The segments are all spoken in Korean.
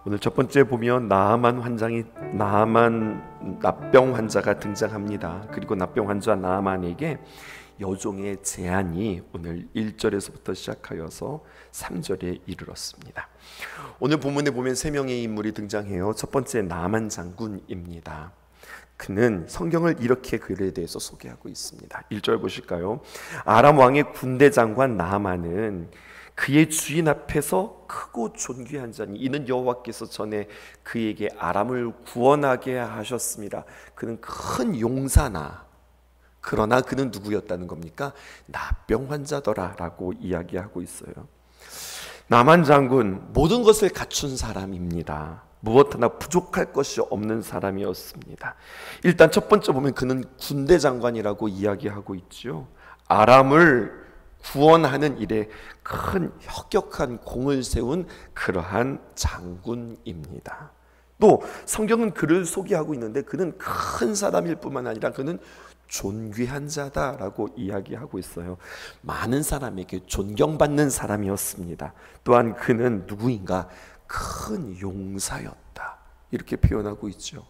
오늘 첫 번째 보면 나아만 납병 환자가 등장합니다. 그리고 납병 환자 나아만에게 여종의 제안이 오늘 1절에서부터 시작하여서 3절에 이르렀습니다. 오늘 본문에 보면 세 명의 인물이 등장해요. 첫 번째 나아만 장군입니다. 그는 성경을 이렇게 그에 대해서 소개하고 있습니다. 1절 보실까요? 아람 왕의 군대 장관 나아만은 그의 주인 앞에서 크고 존귀한 자니 이는 여호와께서 전에 그에게 아람을 구원하게 하셨습니다. 그는 큰 용사나 그러나 그는 누구였다는 겁니까? 납병 환자더라 라고 이야기하고 있어요. 나만 장군 모든 것을 갖춘 사람입니다. 무엇 하나 부족할 것이 없는 사람이었습니다. 일단 첫 번째 보면 그는 군대 장관이라고 이야기하고 있죠. 아람을 구원하는 일에 큰 혁혁한 공을 세운 그러한 장군입니다. 또 성경은 그를 소개하고 있는데 그는 큰 사람일 뿐만 아니라 그는 존귀한 자다라고 이야기하고 있어요. 많은 사람에게 존경받는 사람이었습니다. 또한 그는 누구인가? 큰 용사였다 이렇게 표현하고 있죠.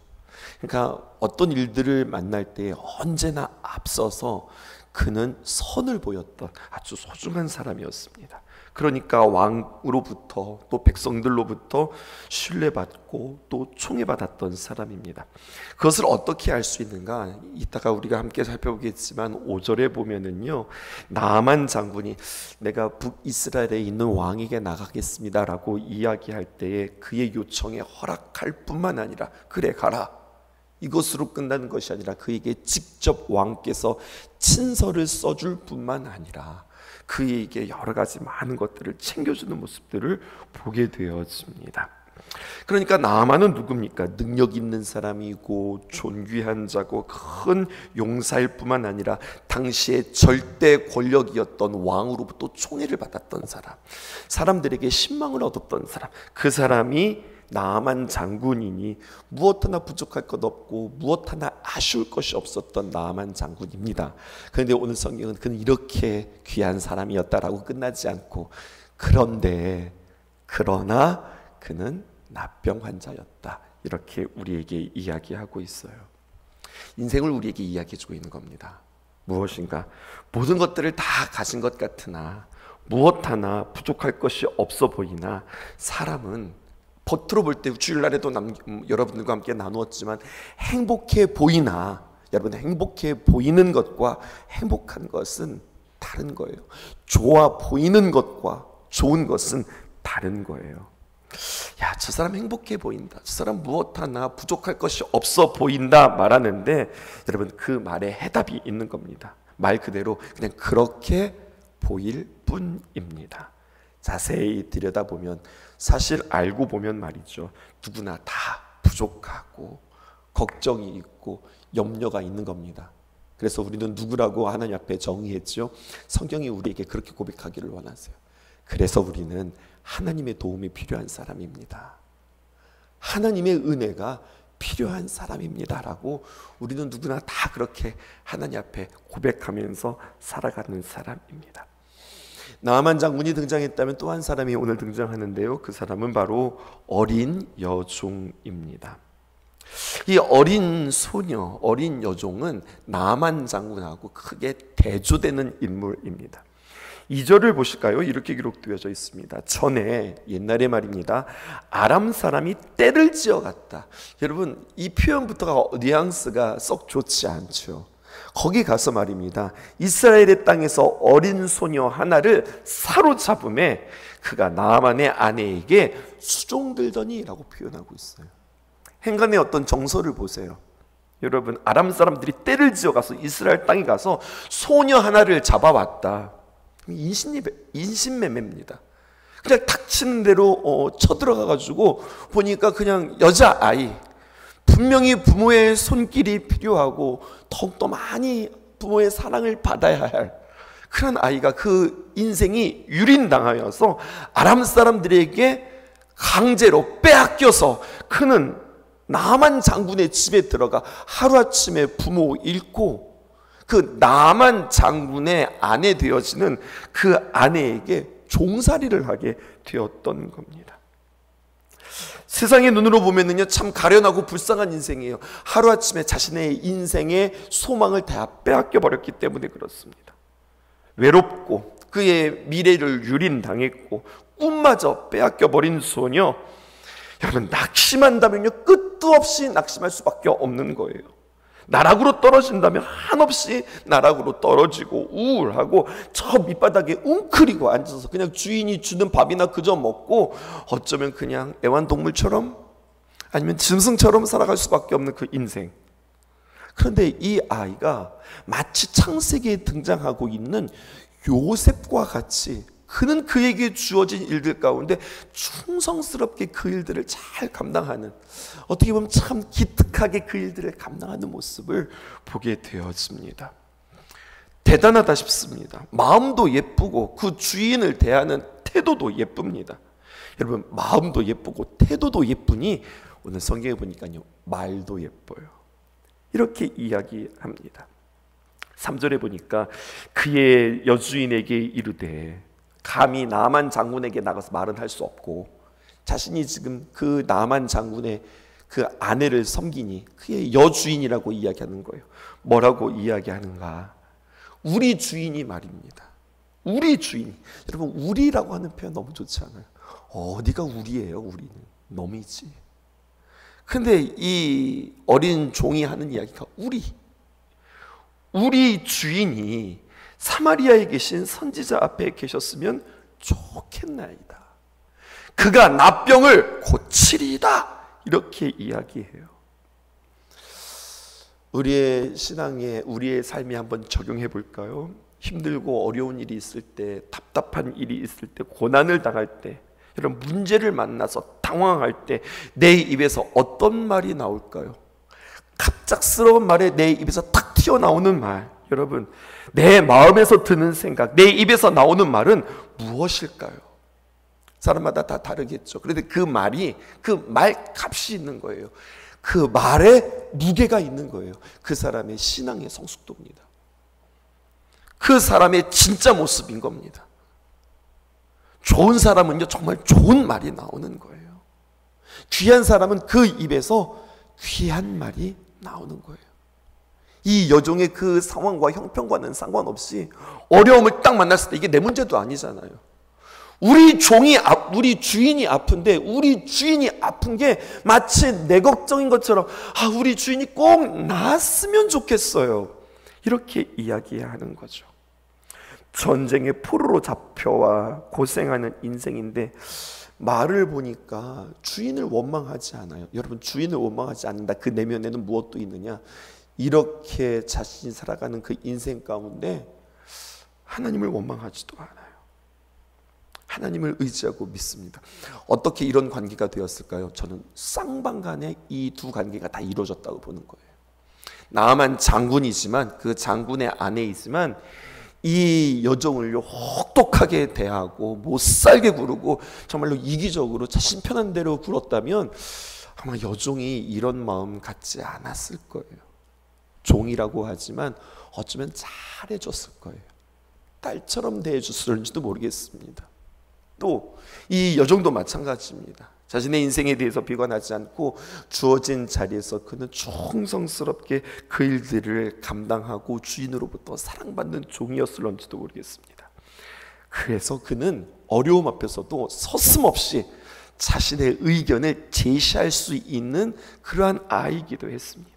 그러니까 어떤 일들을 만날 때 언제나 앞서서 그는 선을 보였던 아주 소중한 사람이었습니다. 그러니까 왕으로부터 또 백성들로부터 신뢰받고 또 총애받았던 사람입니다. 그것을 어떻게 알 수 있는가? 이따가 우리가 함께 살펴보겠지만 5절에 보면은요, 나아만 장군이 내가 북이스라엘에 있는 왕에게 나가겠습니다 라고 이야기할 때에 그의 요청에 허락할 뿐만 아니라 그래 가라, 이것으로 끝나는 것이 아니라 그에게 직접 왕께서 친서를 써줄 뿐만 아니라 그에게 여러 가지 많은 것들을 챙겨주는 모습들을 보게 되어집니다. 그러니까 나아만은 누굽니까? 능력 있는 사람이고 존귀한 자고 큰 용사일 뿐만 아니라 당시의 절대 권력이었던 왕으로부터 총애를 받았던 사람, 사람들에게 신망을 얻었던 사람, 그 사람이 나아만 장군이니 무엇 하나 부족할 것 없고 무엇 하나 아쉬울 것이 없었던 나아만 장군입니다. 그런데 오늘 성경은 그는 이렇게 귀한 사람이었다라고 끝나지 않고 그러나 그는 납병 환자였다 이렇게 우리에게 이야기하고 있어요. 인생을 우리에게 이야기해주고 있는 겁니다. 무엇인가? 모든 것들을 다 가진 것 같으나 무엇 하나 부족할 것이 없어 보이나 사람은 겉으로 볼 때 주일날에도 여러분들과 함께 나누었지만 행복해 보이나 여러분 행복해 보이는 것과 행복한 것은 다른 거예요. 좋아 보이는 것과 좋은 것은 다른 거예요. 야, 저 사람 행복해 보인다, 저 사람 무엇 하나 부족할 것이 없어 보인다 말하는데 여러분 그 말에 해답이 있는 겁니다. 말 그대로 그냥 그렇게 보일 뿐입니다. 자세히 들여다보면 사실 알고 보면 말이죠, 누구나 다 부족하고 걱정이 있고 염려가 있는 겁니다. 그래서 우리는 누구라고 하나님 앞에 정의했죠? 성경이 우리에게 그렇게 고백하기를 원하세요. 그래서 우리는 하나님의 도움이 필요한 사람입니다. 하나님의 은혜가 필요한 사람입니다 라고 우리는 누구나 다 그렇게 하나님 앞에 고백하면서 살아가는 사람입니다. 나아만 장군이 등장했다면 또 한 사람이 오늘 등장하는데요, 그 사람은 바로 어린 여종입니다. 이 어린 소녀, 어린 여종은 나아만 장군하고 크게 대조되는 인물입니다. 2절을 보실까요? 이렇게 기록되어져 있습니다. 전에 옛날의 말입니다, 아람 사람이 떼를 지어갔다. 여러분 이 표현부터가 뉘앙스가 썩 좋지 않죠. 거기 가서 말입니다, 이스라엘의 땅에서 어린 소녀 하나를 사로잡음에 그가 나아만의 아내에게 수종들더니 라고 표현하고 있어요. 행간의 어떤 정서를 보세요. 여러분 아람 사람들이 떼를 지어가서 이스라엘 땅에 가서 소녀 하나를 잡아왔다. 인신매매입니다. 그냥 닥치는 대로 쳐들어가가지고 보니까 그냥 여자아이, 분명히 부모의 손길이 필요하고 더욱더 많이 부모의 사랑을 받아야 할 그런 아이가 그 인생이 유린당하여서 아람 사람들에게 강제로 빼앗겨서 그는 나아만 장군의 집에 들어가 하루아침에 부모 잃고 그 나아만 장군의 아내 되어지는 그 아내에게 종살이를 하게 되었던 겁니다. 세상의 눈으로 보면은요, 참 가련하고 불쌍한 인생이에요. 하루아침에 자신의 인생의 소망을 다 빼앗겨 버렸기 때문에 그렇습니다. 외롭고 그의 미래를 유린당했고 꿈마저 빼앗겨 버린 소녀, 여러분, 낙심한다면요 끝도 없이 낙심할 수밖에 없는 거예요. 나락으로 떨어진다면 한없이 나락으로 떨어지고 우울하고 저 밑바닥에 웅크리고 앉아서 그냥 주인이 주는 밥이나 그저 먹고 어쩌면 그냥 애완동물처럼 아니면 짐승처럼 살아갈 수밖에 없는 그 인생. 그런데 이 아이가 마치 창세기에 등장하고 있는 요셉과 같이 그는 그에게 주어진 일들 가운데 충성스럽게 그 일들을 잘 감당하는, 어떻게 보면 참 기특하게 그 일들을 감당하는 모습을 보게 되었습니다. 대단하다 싶습니다. 마음도 예쁘고 그 주인을 대하는 태도도 예쁩니다. 여러분, 마음도 예쁘고 태도도 예쁘니 오늘 성경에 보니까요 말도 예뻐요. 이렇게 이야기합니다. 3절에 보니까 그의 여주인에게 이르되, 감히 나만 장군에게 나가서 말은 할 수 없고 자신이 지금 그 나만 장군의 그 아내를 섬기니 그의 여주인이라고 이야기하는 거예요. 뭐라고 이야기하는가? 우리 주인이 말입니다. 우리 주인. 여러분, 우리라고 하는 표현 너무 좋지 않아요? 어디가 우리예요? 우리는 놈이지. 근데 이 어린 종이 하는 이야기가 우리 주인이 사마리아에 계신 선지자 앞에 계셨으면 좋겠나이다. 그가 나병을 고치리이다. 이렇게 이야기해요. 우리의 신앙에, 우리의 삶에 한번 적용해 볼까요? 힘들고 어려운 일이 있을 때, 답답한 일이 있을 때, 고난을 당할 때, 이런 문제를 만나서 당황할 때 내 입에서 어떤 말이 나올까요? 갑작스러운 말에 내 입에서 탁 튀어나오는 말, 여러분, 내 마음에서 드는 생각, 내 입에서 나오는 말은 무엇일까요? 사람마다 다 다르겠죠. 그런데 그 말이, 그 말값이 있는 거예요. 그 말에 무게가 있는 거예요. 그 사람의 신앙의 성숙도입니다. 그 사람의 진짜 모습인 겁니다. 좋은 사람은요 정말 좋은 말이 나오는 거예요. 귀한 사람은 그 입에서 귀한 말이 나오는 거예요. 이 여종의 그 상황과 형편과는 상관없이 어려움을 딱 만났을 때 이게 내 문제도 아니잖아요. 우리 주인이 아픈데 우리 주인이 아픈 게 마치 내 걱정인 것처럼, 우리 주인이 꼭 나았으면 좋겠어요. 이렇게 이야기하는 거죠. 전쟁의 포로로 잡혀와 고생하는 인생인데 말을 보니까 주인을 원망하지 않아요. 여러분, 주인을 원망하지 않는다. 그 내면에는 무엇도 있느냐? 이렇게 자신이 살아가는 그 인생 가운데 하나님을 원망하지도 않아요. 하나님을 의지하고 믿습니다. 어떻게 이런 관계가 되었을까요? 저는 쌍방간에 이 두 관계가 다 이루어졌다고 보는 거예요. 나만 장군이지만, 그 장군의 아내이지만 이 여종을 혹독하게 대하고 못살게 구르고 정말로 이기적으로 자신 편한 대로 굴었다면 아마 여종이 이런 마음 갖지 않았을 거예요. 종이라고 하지만 어쩌면 잘해줬을 거예요. 딸처럼 대해줬을지도 모르겠습니다. 또 이 여종도 마찬가지입니다. 자신의 인생에 대해서 비관하지 않고 주어진 자리에서 그는 충성스럽게 그 일들을 감당하고 주인으로부터 사랑받는 종이었을런지도 모르겠습니다. 그래서 그는 어려움 앞에서도 서슴없이 자신의 의견을 제시할 수 있는 그러한 아이이기도 했습니다.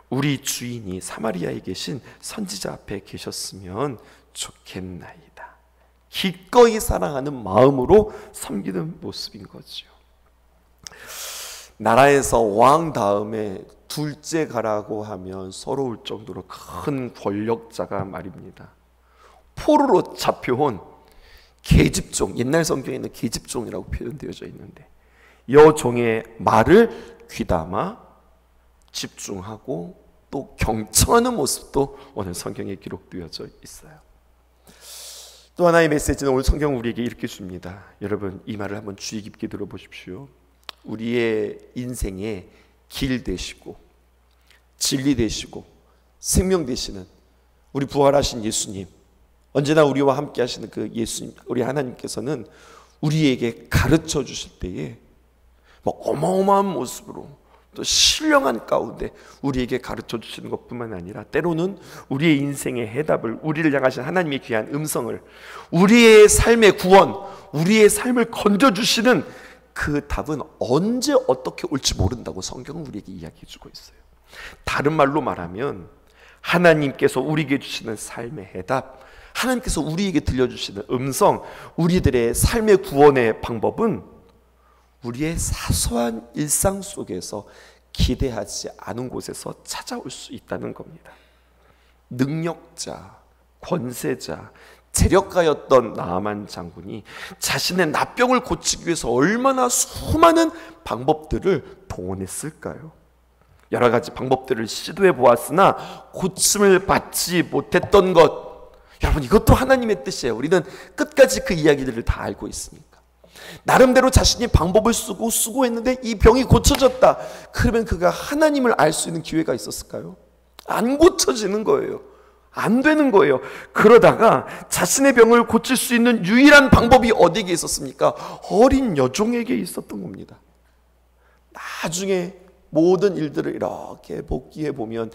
우리 주인이 사마리아에 계신 선지자 앞에 계셨으면 좋겠나이다. 기꺼이 사랑하는 마음으로 섬기는 모습인 거죠. 나라에서 왕 다음에 둘째 가라고 하면 서러울 정도로 큰 권력자가 말입니다. 포로로 잡혀온 계집종, 옛날 성경에는 계집종이라고 표현되어져 있는데 여종의 말을 귀담아 집중하고 또 경청하는 모습도 오늘 성경에 기록되어져 있어요. 또 하나의 메시지는 오늘 성경 우리에게 이렇게 줍니다. 여러분, 이 말을 한번 주의 깊게 들어보십시오. 우리의 인생의 길 되시고 진리 되시고 생명 되시는 우리 부활하신 예수님, 언제나 우리와 함께 하시는 그 예수님, 우리 하나님께서는 우리에게 가르쳐 주실 때에 뭐 어마어마한 모습으로 또 신령한 가운데 우리에게 가르쳐 주시는 것뿐만 아니라 때로는 우리의 인생의 해답을, 우리를 향하신 하나님의 귀한 음성을, 우리의 삶의 구원, 우리의 삶을 건져주시는 그 답은 언제 어떻게 올지 모른다고 성경은 우리에게 이야기해 주고 있어요. 다른 말로 말하면 하나님께서 우리에게 주시는 삶의 해답, 하나님께서 우리에게 들려주시는 음성, 우리들의 삶의 구원의 방법은 우리의 사소한 일상 속에서 기대하지 않은 곳에서 찾아올 수 있다는 겁니다. 능력자, 권세자, 재력가였던 나아만 장군이 자신의 나병을 고치기 위해서 얼마나 수많은 방법들을 동원했을까요? 여러 가지 방법들을 시도해 보았으나 고침을 받지 못했던 것, 여러분 이것도 하나님의 뜻이에요. 우리는 끝까지 그 이야기들을 다 알고 있으니까. 나름대로 자신이 방법을 쓰고 수고했는데 이 병이 고쳐졌다. 그러면 그가 하나님을 알 수 있는 기회가 있었을까요? 안 고쳐지는 거예요. 안 되는 거예요. 그러다가 자신의 병을 고칠 수 있는 유일한 방법이 어디에 있었습니까? 어린 여종에게 있었던 겁니다. 나중에 모든 일들을 이렇게 복기해 보면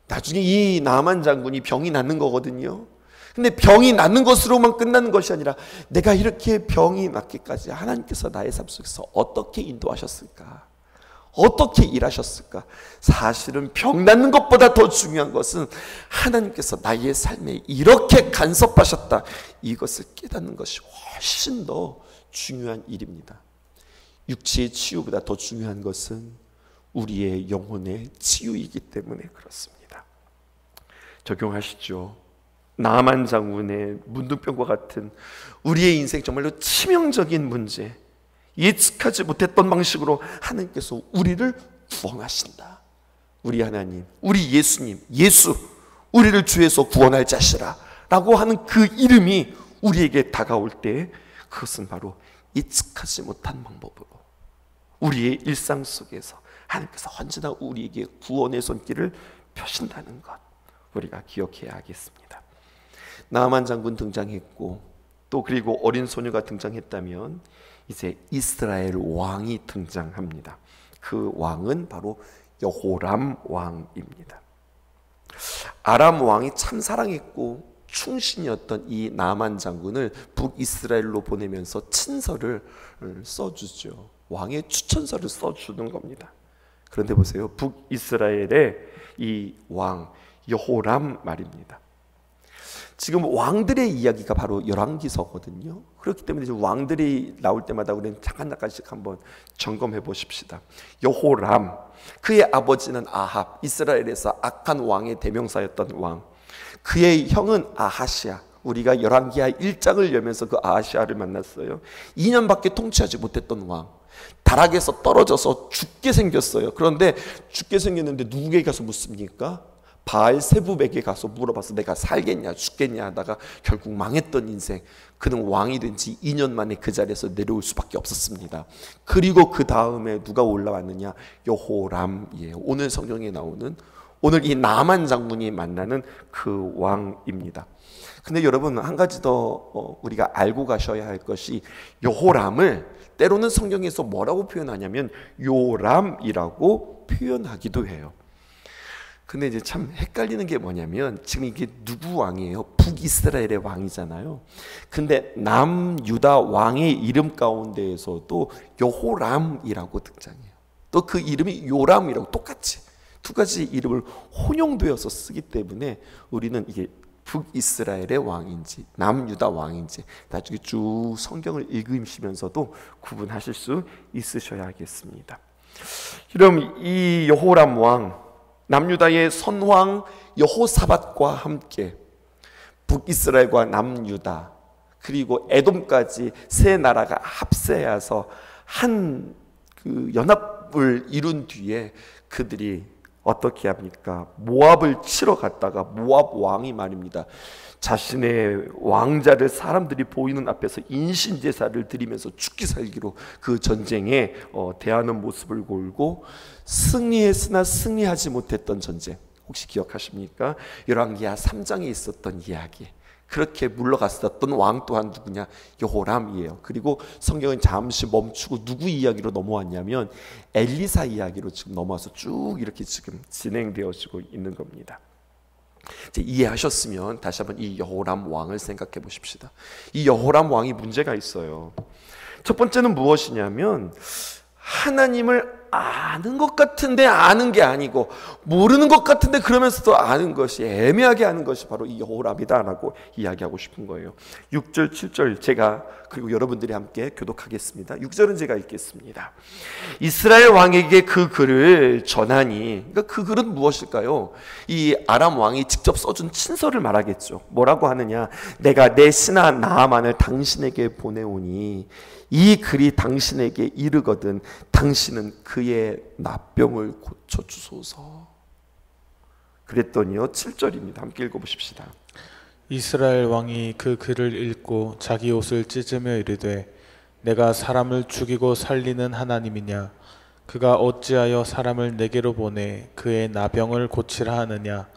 나중에 이 나만 장군이 병이 낫는 거거든요. 근데 병이 낫는 것으로만 끝나는 것이 아니라 내가 이렇게 병이 낫기까지 하나님께서 나의 삶 속에서 어떻게 인도하셨을까? 어떻게 일하셨을까? 사실은 병 낫는 것보다 더 중요한 것은 하나님께서 나의 삶에 이렇게 간섭하셨다, 이것을 깨닫는 것이 훨씬 더 중요한 일입니다. 육체의 치유보다 더 중요한 것은 우리의 영혼의 치유이기 때문에 그렇습니다. 적용하시죠. 나만 장군의 문둥병과 같은 우리의 인생 정말로 치명적인 문제, 예측하지 못했던 방식으로 하나님께서 우리를 구원하신다. 우리 하나님, 우리 예수님, 예수, 우리를 주에서 구원할 자시라 라고 하는 그 이름이 우리에게 다가올 때 그것은 바로 예측하지 못한 방법으로 우리의 일상 속에서 하나님께서 언제나 우리에게 구원의 손길을 펴신다는 것, 우리가 기억해야 하겠습니다. 나아만 장군 등장했고 또 그리고 어린 소녀가 등장했다면 이제 이스라엘 왕이 등장합니다. 그 왕은 바로 여호람 왕입니다. 아람 왕이 참 사랑했고 충신이었던 이 나아만 장군을 북이스라엘로 보내면서 친서를 써주죠. 왕의 추천서를 써주는 겁니다. 그런데 보세요. 북이스라엘의 이 왕 여호람 말입니다. 지금 왕들의 이야기가 바로 열왕기서거든요. 그렇기 때문에 왕들이 나올 때마다 우리는 잠깐씩 한번 점검해 보십시다. 여호람, 그의 아버지는 아합, 이스라엘에서 악한 왕의 대명사였던 왕. 그의 형은 아하시아. 우리가 열왕기하 1장을 열면서 그 아하시아를 만났어요. 2년밖에 통치하지 못했던 왕. 다락에서 떨어져서 죽게 생겼어요. 그런데 죽게 생겼는데 누구에게 가서 묻습니까? 바알세붑에게 가서 물어봐서 내가 살겠냐 죽겠냐 하다가 결국 망했던 인생. 그는 왕이 된 지 2년 만에 그 자리에서 내려올 수밖에 없었습니다. 그리고 그 다음에 누가 올라왔느냐? 여호람이에요. 오늘 성경에 나오는, 오늘 이 나만 장군이 만나는 그 왕입니다. 근데 여러분 한 가지 더 우리가 알고 가셔야 할 것이, 여호람을 때로는 성경에서 뭐라고 표현하냐면 요람이라고 표현하기도 해요. 근데 이제 참 헷갈리는 게 뭐냐면 지금 이게 누구 왕이에요? 북이스라엘의 왕이잖아요. 근데 남유다 왕의 이름 가운데에서도 여호람이라고 등장해요. 또 그 이름이 요람이라고 똑같이 두 가지 이름을 혼용되어서 쓰기 때문에 우리는 이게 북이스라엘의 왕인지 남유다 왕인지 나중에 쭉 성경을 읽으시면서도 구분하실 수 있으셔야 하겠습니다. 그럼 이 여호람 왕, 남유다의 선왕 여호사밧과 함께 북이스라엘과 남유다 그리고 에돔까지 세 나라가 합세해서 한 그 연합을 이룬 뒤에 그들이 어떻게 합니까? 모압을 치러 갔다가 모압 왕이 말입니다. 자신의 왕자를 사람들이 보이는 앞에서 인신제사를 드리면서 죽기 살기로 그 전쟁에 대하는 모습을 보이고, 승리했으나 승리하지 못했던 전쟁, 혹시 기억하십니까? 열왕기하 3장에 있었던 이야기. 그렇게 물러갔었던 왕 또한 누구냐? 여호람이에요. 그리고 성경은 잠시 멈추고 누구 이야기로 넘어왔냐면 엘리사 이야기로 지금 넘어와서 쭉 이렇게 지금 진행되어지고 있는 겁니다. 이제 이해하셨으면 다시 한번 이 여호람 왕을 생각해 보십시다. 이 여호람 왕이 문제가 있어요. 첫 번째는 무엇이냐면 하나님을 아는 것 같은데 아는 게 아니고, 모르는 것 같은데 그러면서도 아는 것이, 애매하게 아는 것이 바로 이 여호람이다라고 이야기하고 싶은 거예요. 6절 7절 제가 그리고 여러분들이 함께 교독하겠습니다. 6절은 제가 읽겠습니다. 이스라엘 왕에게 그 글을 전하니, 그러니까 그 글은 무엇일까요? 이 아람 왕이 직접 써준 친서를 말하겠죠. 뭐라고 하느냐? 내가 내 신하 나아만을 당신에게 보내오니 이 글이 당신에게 이르거든 당신은 그의 나병을 고쳐주소서. 그랬더니요 7절입니다. 함께 읽어보십시다. 이스라엘 왕이 그 글을 읽고 자기 옷을 찢으며 이르되 내가 사람을 죽이고 살리는 하나님이냐? 그가 어찌하여 사람을 내게로 보내 그의 나병을 고치라 하느냐?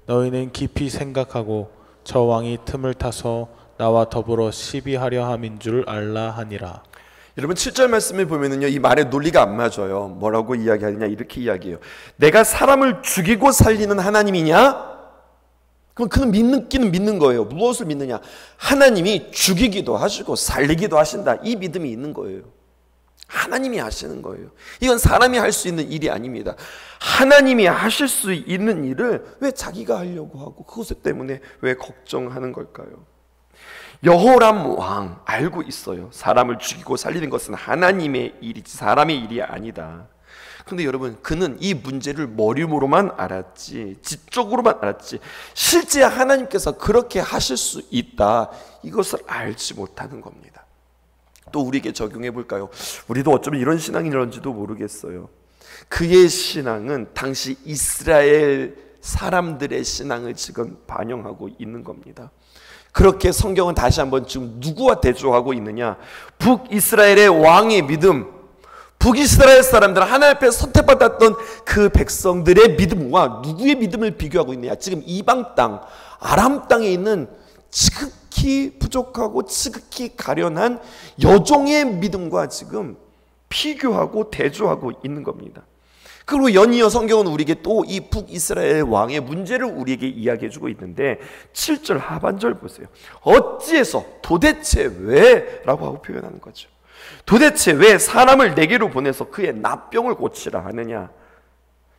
너희는 깊이 생각하고 저 왕이 틈을 타서 나와 더불어 시비하려 함인 줄 알라 하니라. 여러분 7절 말씀을 보면은요 이 말의 논리가 안 맞아요. 뭐라고 이야기하느냐? 이렇게 이야기해요. 내가 사람을 죽이고 살리는 하나님이냐? 그럼 그는 믿기는 믿는 거예요. 무엇을 믿느냐? 하나님이 죽이기도 하시고 살리기도 하신다. 이 믿음이 있는 거예요. 하나님이 하시는 거예요. 이건 사람이 할 수 있는 일이 아닙니다. 하나님이 하실 수 있는 일을 왜 자기가 하려고 하고 그것 때문에 왜 걱정하는 걸까요? 여호람 왕 알고 있어요. 사람을 죽이고 살리는 것은 하나님의 일이지 사람의 일이 아니다. 근데 여러분 그는 이 문제를 머리로만 알았지 지적으로만 알았지 실제 하나님께서 그렇게 하실 수 있다 이것을 알지 못하는 겁니다. 또 우리에게 적용해 볼까요? 우리도 어쩌면 이런 신앙이런지도 모르겠어요. 그의 신앙은 당시 이스라엘 사람들의 신앙을 지금 반영하고 있는 겁니다. 그렇게 성경은 다시 한번 지금 누구와 대조하고 있느냐? 북이스라엘의 왕의 믿음, 북이스라엘 사람들 하나님 앞에 선택받았던 그 백성들의 믿음과 누구의 믿음을 비교하고 있느냐? 지금 이방 땅, 아람 땅에 있는 지극히 부족하고 지극히 가련한 여종의 믿음과 지금 비교하고 대조하고 있는 겁니다. 그리고 연이어 성경은 우리에게 또 이 북이스라엘 왕의 문제를 우리에게 이야기해주고 있는데 7절 하반절 보세요. 어찌해서 도대체 왜? 라고 하고 표현하는 거죠. 도대체 왜 사람을 내게로 보내서 그의 나병을 고치라 하느냐?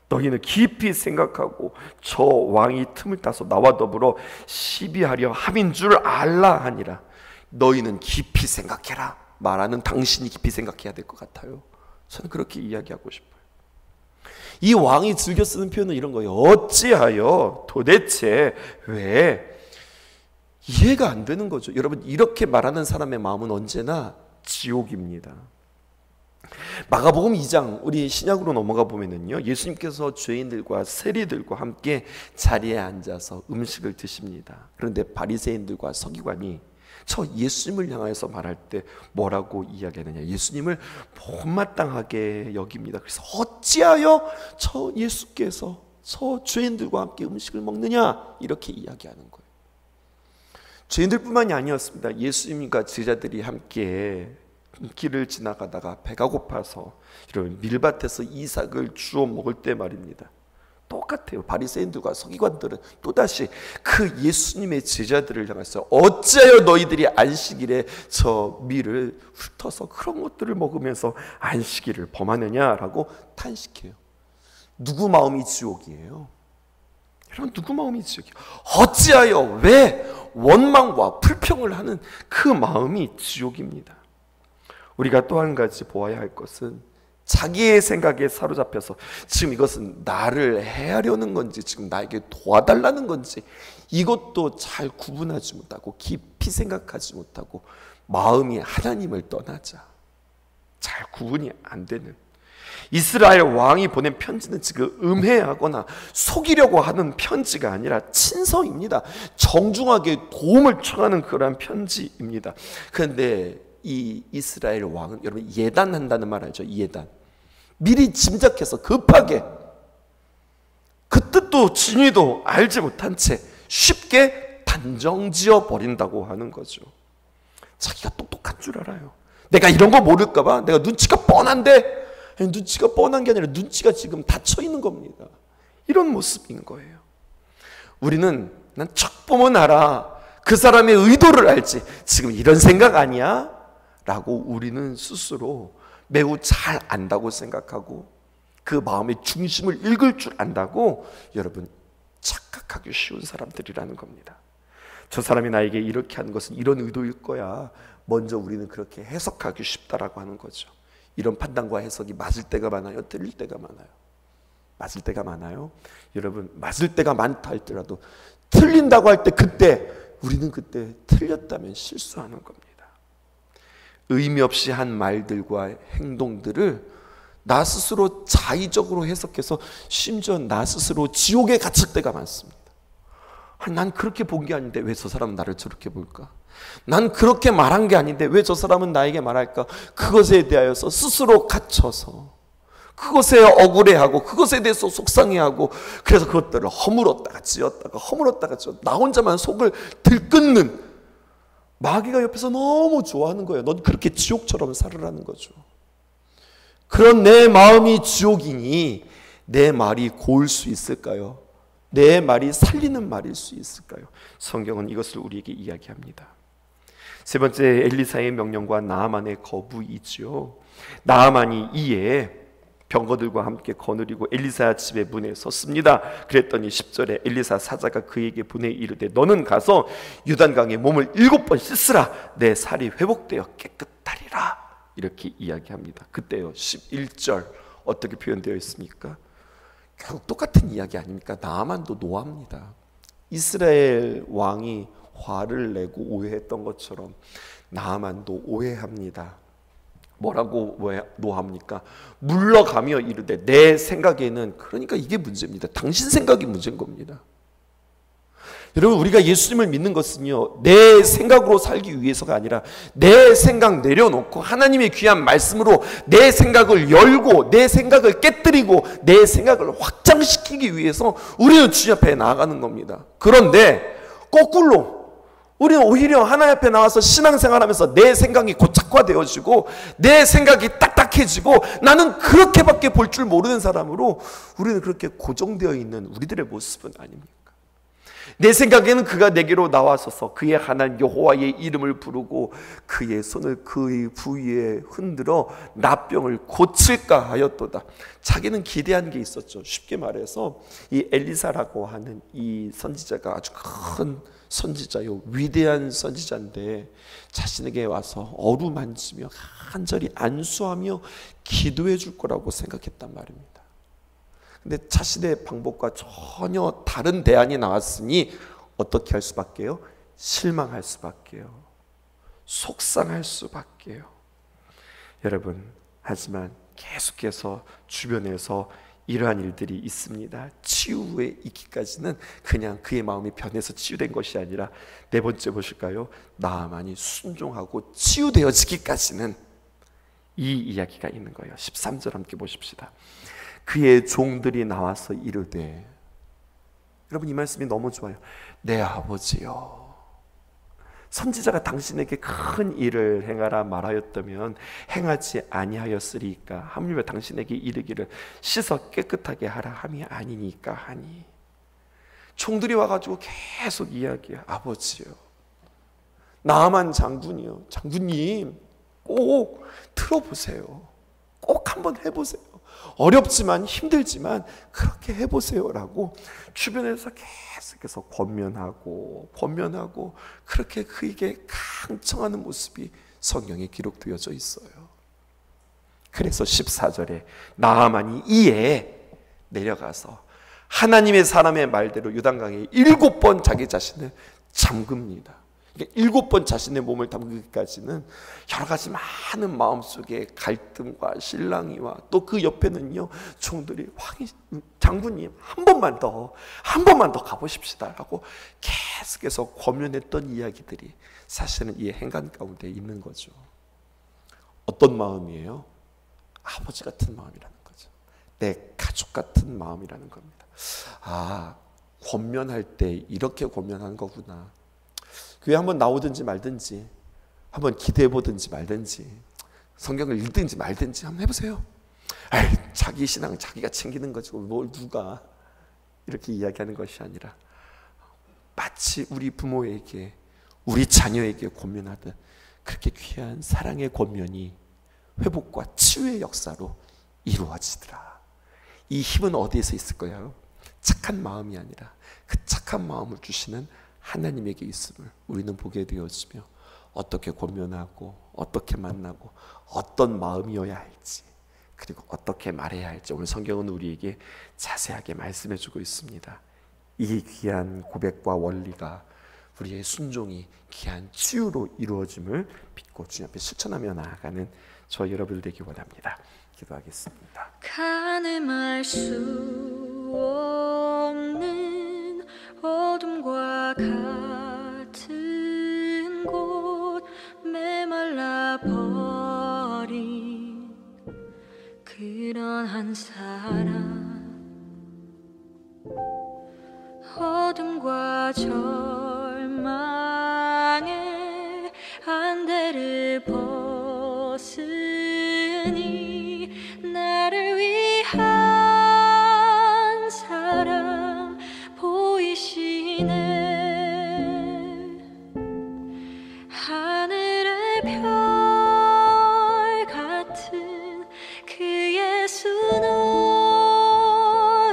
너희는 깊이 생각하고 저 왕이 틈을 타서 나와 더불어 시비하려 함인 줄 알라 하니라. 너희는 깊이 생각해라. 말하는 당신이 깊이 생각해야 될 것 같아요. 저는 그렇게 이야기하고 싶어요. 이 왕이 즐겨 쓰는 표현은 이런 거예요. 어찌하여, 도대체 왜? 이해가 안 되는 거죠. 여러분 이렇게 말하는 사람의 마음은 언제나 지옥입니다. 마가복음 2장 우리 신약으로 넘어가 보면은요 예수님께서 죄인들과 세리들과 함께 자리에 앉아서 음식을 드십니다. 그런데 바리새인들과 서기관이 저 예수님을 향해서 말할 때 뭐라고 이야기하느냐? 예수님을 못마땅하게 여깁니다. 그래서 어찌하여 저 예수께서 저 죄인들과 함께 음식을 먹느냐? 이렇게 이야기하는 거예요. 죄인들뿐만이 아니었습니다. 예수님과 제자들이 함께 길을 지나가다가 배가 고파서 이런 밀밭에서 이삭을 주워 먹을 때 말입니다. 똑같아요. 바리새인들과 서기관들은 또다시 그 예수님의 제자들을 향해서 어찌하여 너희들이 안식일에 저 밀을 훑어서 그런 것들을 먹으면서 안식일을 범하느냐라고 탄식해요. 누구 마음이 지옥이에요? 여러분 누구 마음이 지옥이에요? 어찌하여 왜 원망과 불평을 하는 그 마음이 지옥입니다. 우리가 또 한 가지 보아야 할 것은 자기의 생각에 사로잡혀서 지금 이것은 나를 해하려는 건지 지금 나에게 도와달라는 건지 이것도 잘 구분하지 못하고 깊이 생각하지 못하고 마음이 하나님을 떠나자 잘 구분이 안 되는 이스라엘 왕이 보낸 편지는 지금 음해하거나 속이려고 하는 편지가 아니라 친서입니다. 정중하게 도움을 청하는 그러한 편지입니다. 그런데 이 이스라엘 왕은 여러분 예단한다는 말 알죠? 예단. 미리 짐작해서 급하게 그 뜻도 진위도 알지 못한 채 쉽게 단정지어 버린다고 하는 거죠. 자기가 똑똑한 줄 알아요. 내가 이런 거 모를까 봐 내가 눈치가 뻔한데, 눈치가 뻔한 게 아니라 눈치가 지금 닫혀 있는 겁니다. 이런 모습인 거예요. 우리는 난 척 보면 알아, 그 사람의 의도를 알지, 지금 이런 생각 아니야? 라고 우리는 스스로 매우 잘 안다고 생각하고 그 마음의 중심을 읽을 줄 안다고 여러분 착각하기 쉬운 사람들이라는 겁니다. 저 사람이 나에게 이렇게 하는 것은 이런 의도일 거야, 먼저 우리는 그렇게 해석하기 쉽다라고 하는 거죠. 이런 판단과 해석이 맞을 때가 많아요? 틀릴 때가 많아요? 맞을 때가 많아요? 여러분, 맞을 때가 많다 할지라도 틀린다고 할 때 그때 우리는 그때 틀렸다면 실수하는 겁니다. 의미 없이 한 말들과 행동들을 나 스스로 자의적으로 해석해서 심지어 나 스스로 지옥에 갇힐 때가 많습니다. 난 그렇게 본 게 아닌데 왜 저 사람은 나를 저렇게 볼까? 난 그렇게 말한 게 아닌데 왜 저 사람은 나에게 말할까? 그것에 대하여서 스스로 갇혀서 그것에 억울해하고 그것에 대해서 속상해하고, 그래서 그것들을 허물었다가 지었다가 허물었다가 지었다가 나 혼자만 속을 들끓는, 마귀가 옆에서 너무 좋아하는 거예요. 넌 그렇게 지옥처럼 살으라는 거죠. 그런 내 마음이 지옥이니 내 말이 고울 수 있을까요? 내 말이 살리는 말일 수 있을까요? 성경은 이것을 우리에게 이야기합니다. 세 번째, 엘리사의 명령과 나아만의 거부이지요. 나아만이 이에 병거들과 함께 거느리고 엘리사 집의 문에 섰습니다. 그랬더니 10절에 엘리사 사자가 그에게 보내 이르되 너는 가서 요단강에 몸을 7번 씻으라, 내 살이 회복되어 깨끗하리라. 이렇게 이야기합니다. 그때요 11절 어떻게 표현되어 있습니까? 결국 똑같은 이야기 아닙니까? 나아만도 노합니다. 이스라엘 왕이 화를 내고 오해했던 것처럼 나아만도 오해합니다. 뭐라고 노합니까? 물러가며 이르되 내 생각에는, 그러니까 이게 문제입니다. 당신 생각이 문제인 겁니다. 여러분, 우리가 예수님을 믿는 것은요, 내 생각으로 살기 위해서가 아니라 내 생각 내려놓고 하나님의 귀한 말씀으로 내 생각을 열고 내 생각을 깨뜨리고 내 생각을 확장시키기 위해서 우리는 주님 앞에 나아가는 겁니다. 그런데 거꾸로 우리는 오히려 하나님 앞에 나와서 신앙생활하면서 내 생각이 고착화되어지고 내 생각이 딱딱해지고 나는 그렇게밖에 볼 줄 모르는 사람으로 우리는 그렇게 고정되어 있는 우리들의 모습은 아닙니까? 내 생각에는 그가 내게로 나와서서 그의 하나님 여호와의 이름을 부르고 그의 손을 그의 부위에 흔들어 나병을 고칠까 하였도다. 자기는 기대한 게 있었죠. 쉽게 말해서 이 엘리사라고 하는 이 선지자가 아주 큰 선지자요, 위대한 선지자인데 자신에게 와서 어루만지며 간절히 안수하며 기도해 줄 거라고 생각했단 말입니다. 근데 자신의 방법과 전혀 다른 대안이 나왔으니 어떻게 할 수밖에요? 실망할 수밖에요. 속상할 수밖에요. 여러분, 하지만 계속해서 주변에서 이러한 일들이 있습니다. 치유에 있기까지는 그냥 그의 마음이 변해서 치유된 것이 아니라, 네 번째 보실까요? 나아만이 순종하고 치유되어지기까지는 이 이야기가 있는 거예요. 13절 함께 보십시다. 그의 종들이 나와서 이르되, 여러분 이 말씀이 너무 좋아요. 내 아버지여, 선지자가 당신에게 큰 일을 행하라 말하였다면 행하지 아니하였으리까? 하물며 당신에게 이르기를 씻어 깨끗하게 하라 함이 아니니까 하니. 종들이 와가지고 계속 이야기해요. 아버지요, 나아만 장군이요, 장군님 꼭 들어보세요. 꼭 한번 해보세요. 어렵지만 힘들지만 그렇게 해보세요라고 주변에서 계속해서 권면하고 그렇게 그에게 강청하는 모습이 성경에 기록되어져 있어요. 그래서 14절에 나아만이 이에 내려가서 하나님의 사람의 말대로 요단강에 7번 자기 자신을 잠깁니다. 7번 자신의 몸을 담그기까지는 여러 가지 많은 마음속에 갈등과 실랑이와 또 그 옆에는요 종들이 장군님 한 번만 더 가보십시다 라고 계속해서 권면했던 이야기들이 사실은 이 행간 가운데 있는 거죠. 어떤 마음이에요? 아버지 같은 마음이라는 거죠. 내 가족 같은 마음이라는 겁니다. 아, 권면할 때 이렇게 권면하는 거구나. 교회 한번 나오든지 말든지, 한번 기대해 보든지 말든지, 성경을 읽든지 말든지 한번 해보세요. 아이, 자기 신앙 자기가 챙기는 거지 뭘 누가 이렇게 이야기하는 것이 아니라 마치 우리 부모에게, 우리 자녀에게 권면하듯 그렇게 귀한 사랑의 권면이 회복과 치유의 역사로 이루어지더라. 이 힘은 어디에서 있을 거예요? 착한 마음이 아니라 그 착한 마음을 주시는 하나님에게 있음을 우리는 보게 되어지며, 어떻게 권면하고 어떻게 만나고 어떤 마음이어야 할지, 그리고 어떻게 말해야 할지 오늘 성경은 우리에게 자세하게 말씀해 주고 있습니다. 이 귀한 고백과 원리가 우리의 순종이 귀한 치유로 이루어짐을 믿고 주님 앞에 실천하며 나아가는 저 여러분들 되기 원합니다. 기도하겠습니다. 가늠할 수 없는 어둠과 같은 곳, 메말라 버린 그런 한 사람, 어둠과 절망의 안대를 벗으니 나를 위한 사랑 보이시네. 하늘의 별 같은 그 예수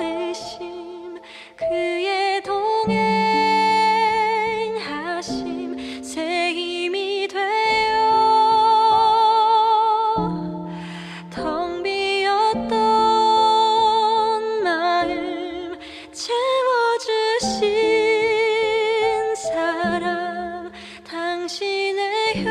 너이심, 그의 동행하심 새 힘이 되어 텅 비었던 마음 채워주신 사랑, 당신의